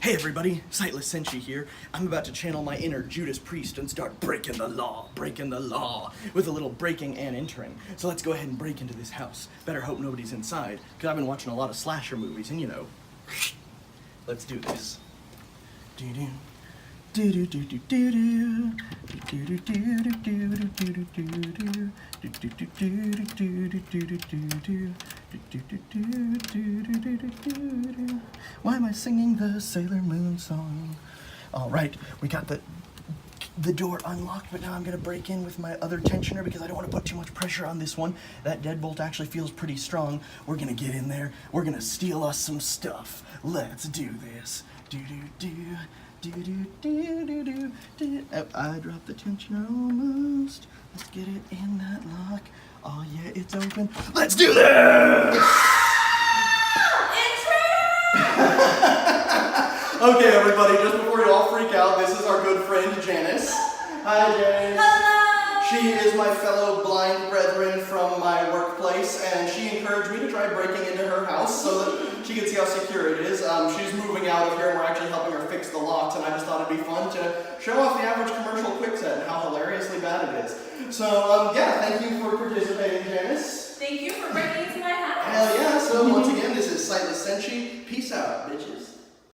Hey everybody, SightlessSenshi here. I'm about to channel my inner Judas Priest and start breaking the law, with a little breaking and entering. So let's go ahead and break into this house. Better hope nobody's inside, because I've been watching a lot of slasher movies, and you know. Let's do this. Do-do. Why am I singing the Sailor Moon song? All right, we got the door unlocked, but now I'm gonna break in with my other tensioner because I don't want to put too much pressure on this one. That deadbolt actually feels pretty strong. We're gonna get in there. We're gonna steal us some stuff. Let's do this. I dropped the tensioner almost. Let's get it in that lock. Oh yeah, it's open. Let's do this! Okay, everybody, just before you all freak out, this is our good friend Janice. Hi, Janice. Hello. She is my fellow blind brethren from my workplace, and she encouraged me to try breaking into her house so that she could see how secure it is. She's moving out of here, and we're actually helping her fix the locks, and I just thought it'd be fun to show off the average commercial Kwikset and how hilariously bad it is. So, yeah, thank you for participating, Janice. Thank you for breaking into my house. Hell yeah, so once again, this is SightlessSenshi. Peace out, bitches.